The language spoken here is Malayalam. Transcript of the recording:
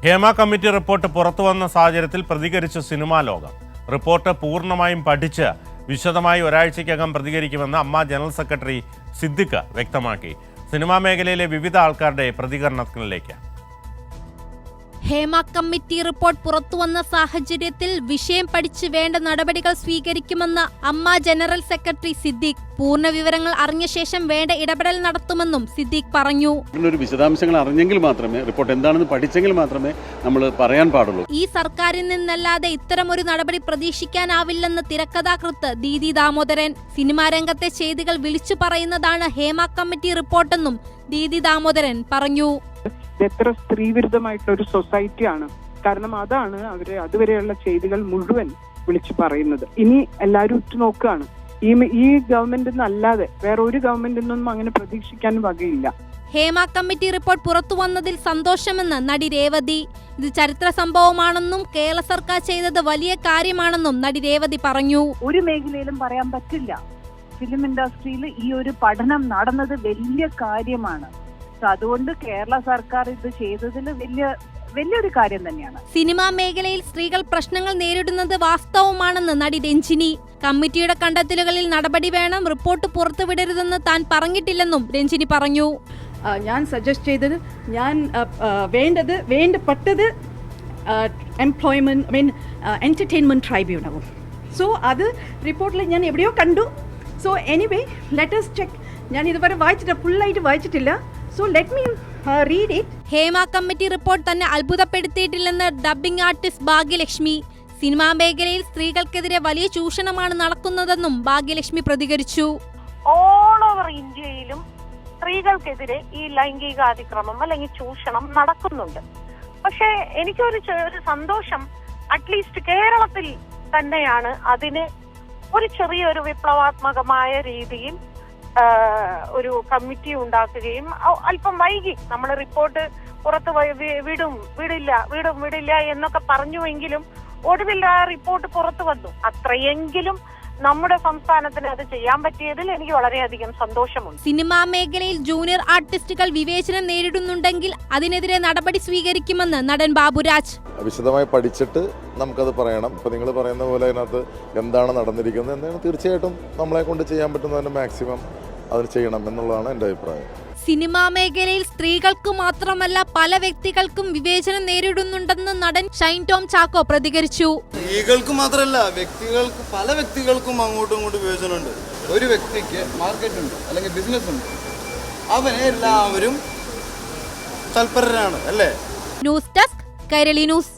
ഹേമ കമ്മിറ്റി റിപ്പോർട്ട് പുറത്തുവന്ന സാഹചര്യത്തിൽ പ്രതികരിച്ച സിനിമാ ലോകം. റിപ്പോർട്ട് പൂർണ്ണമായും പഠിച്ച് വിശദമായി ഒരാഴ്ചയ്ക്കകം പ്രതികരിക്കുമെന്ന് അമ്മ ജനറൽ സെക്രട്ടറി സിദ്ദിഖ് വ്യക്തമാക്കി. സിനിമാ മേഖലയിലെ വിവിധ ആൾക്കാരുടെ പ്രതികരണങ്ങളിലേക്ക്. ഹേമ കമ്മിറ്റി റിപ്പോർട്ട് പുറത്തുവന്ന സാഹചര്യത്തിൽ വിഷയം പഠിച്ച് വേണ്ട നടപടികൾ സ്വീകരിക്കുമെന്ന് അമ്മ ജനറൽ സെക്രട്ടറി സിദ്ദിഖ്. പൂർണ്ണ വിവരങ്ങൾ അറിഞ്ഞ ശേഷം വേണ്ട ഇടപെടൽ നടത്തുമെന്നും സിദ്ദിഖ് പറഞ്ഞു. വിശദാംശങ്ങൾ അറിഞ്ഞെങ്കിൽ മാത്രമേ, റിപ്പോർട്ട് എന്താണെന്ന് പഠിച്ചെങ്കിൽ മാത്രമേ നമ്മൾ പറയാൻ പാടുള്ളൂ. ഈ സർക്കാരിൽ നിന്നല്ലാതെ ഇത്തരമൊരു നടപടി പ്രതീക്ഷിക്കാനാവില്ലെന്ന് തിരക്കഥാകൃത്ത് ദീദി ദാമോദരൻ. സിനിമാ രംഗത്തെ ചെയ്തികൾ വിളിച്ചു പറയുന്നതാണ് ഹേമ കമ്മിറ്റി റിപ്പോർട്ടെന്നും ദീദി ദാമോദരൻ പറഞ്ഞു. എത്ര സ്ത്രീവിരുദ്ധമായിട്ടുള്ള ഒരു സൊസൈറ്റിയാണ്. കാരണം അതാണ് അവര് അതുവരെയുള്ള ചെയ്തികൾ മുഴുവൻ വിളിച്ചു പറയുന്നത്. ഇനി എല്ലാവരും ഉറ്റുനോക്കുകയാണ്. ഈ ഗവൺമെന്റിൽ നിന്നല്ലാതെ വേറെ ഒരു ഗവൺമെന്റിൽ നിന്നും അങ്ങനെ പ്രതീക്ഷിക്കാൻ വകയില്ല. ഹേമ കമ്മിറ്റി റിപ്പോർട്ട് പുറത്തു വന്നതിൽ സന്തോഷമെന്ന് നടി രേവതി. ഇത് ചരിത്ര സംഭവമാണെന്നും കേരള സർക്കാർ ചെയ്തത് വലിയ കാര്യമാണെന്നും നടി രേവതി പറഞ്ഞു. ഒരു മേഖലയിലും പറയാൻ പറ്റില്ല. ഫിലിം ഇൻഡസ്ട്രിയിൽ ഈ ഒരു പഠനം നടന്നത് വലിയ കാര്യമാണ്. അതുകൊണ്ട് കേരള സർക്കാർ ഇത് ചെയ്തതിൽ വലിയൊരു കാര്യം തന്നെയാണ്. സിനിമാ മേഖലയിൽ സ്ത്രീകൾ പ്രശ്നങ്ങൾ നേരിടുന്നത് വാസ്തവമാണെന്ന് നടി രഞ്ജിനി. കമ്മിറ്റിയുടെ കണ്ടെത്തലുകളിൽ നടപടി വേണം, റിപ്പോർട്ട് പുറത്തുവിടരുതെന്ന് താൻ പറഞ്ഞിട്ടില്ലെന്നും രഞ്ജിനി പറഞ്ഞു. ഞാൻ സജസ്റ്റ് ചെയ്തത്, ഞാൻ വേണ്ടപ്പെട്ടത് എംപ്ലോയ്മെന്റ് എന്റർടൈൻമെന്റ് ട്രൈബ്യൂണലും. സോ അത് റിപ്പോർട്ടിൽ ഞാൻ എവിടെയോ കണ്ടു. So anyway let us check. ഞാൻ ഇതുവരെ ഫുള്ളായിട്ട് വായിച്ചിട്ടില്ല. So let me read it. Hema committee report തന്നെ അത്ഭുതപ്പെടുത്തിയിട്ടില്ലെന്ന് ഡബ്ബിംഗ് ആർട്ടിസ്റ്റ് ഭാഗ്യലക്ഷ്മി. സിനിമാ മേഖലയിൽ സ്ത്രീകൾക്കെതിരെ വലിയ ചൂഷണമാണ് നടക്കുന്നതെന്നും ഭാഗ്യലക്ഷ്മി പ്രതികരിച്ചു. ഓൾ ഓവർ ഇന്ത്യയിലും സ്ത്രീകൾക്കെതിരെ ഈ ലൈംഗികാതിക്രമം അല്ലെങ്കിൽ ചൂഷണം നടക്കുന്നുണ്ട്. പക്ഷേ എനിക്കൊരു സന്തോഷം, അറ്റ്ലീസ്റ്റ് കേരളത്തിൽ തന്നെയാണ് അതിന് ഒരു ചെറിയൊരു വിപ്ലവാത്മകമായ രീതിയിൽ ഒരു കമ്മിറ്റി ഉണ്ടാക്കുകയും അല്പം വൈകി നമ്മൾ റിപ്പോർട്ട് പുറത്ത് വിടില്ല എന്നൊക്കെ പറഞ്ഞുവെങ്കിലും ഒടുവിൽ ആ റിപ്പോർട്ട് പുറത്തു വന്നു. അത്രയെങ്കിലും നമ്മുടെ സംസ്ഥാനത്തിന് അത് ചെയ്യാൻ പറ്റിയതിൽ എനിക്ക് വളരെയധികം സന്തോഷമുണ്ട്. സിനിമാ മേഖലയിൽ ജൂനിയർ ആർട്ടിസ്റ്റുകൾ വിവേചനം നേരിടുന്നുണ്ടെങ്കിൽ അതിനെതിരെ നടപടി സ്വീകരിക്കുമെന്ന് നടൻ ബാബുരാജ്. വിശദമായി പഠിച്ചിട്ട് നമുക്കത് പറയണം. ഇപ്പൊ നിങ്ങൾ പറയുന്ന പോലെ അതിനകത്ത് എന്താണ് നടന്നിരിക്കുന്നത് എന്നാണ് തീർച്ചയായിട്ടും നമ്മളെ കൊണ്ട് ചെയ്യാൻ പറ്റുന്നതിന് മാക്സിമം അത് ചെയ്യണം എന്നുള്ളതാണ് എൻ്റെ അഭിപ്രായം. സിനിമാ മേഖലയിൽ സ്ത്രീകൾക്ക് മാത്രമല്ല പല വ്യക്തികൾക്കും വിവേചനം നേരിടുന്നുണ്ടെന്ന് നടൻ ഷൈൻ ടോം ചാക്കോ പ്രതികരിച്ചു. സ്ത്രീകൾക്ക് മാത്രമല്ല, പല വ്യക്തികൾക്കും അങ്ങോട്ടും ഇങ്ങോട്ടും വിവേചനമുണ്ട്. ഒരു വ്യക്തിക്ക് മാർക്കറ്റ് ഉണ്ട് അല്ലെങ്കിൽ ബിസിനസ് ഉണ്ട്, അവനെ എല്ലാവരും തൽപരരാണ് അല്ലേ. News desk Kairali news.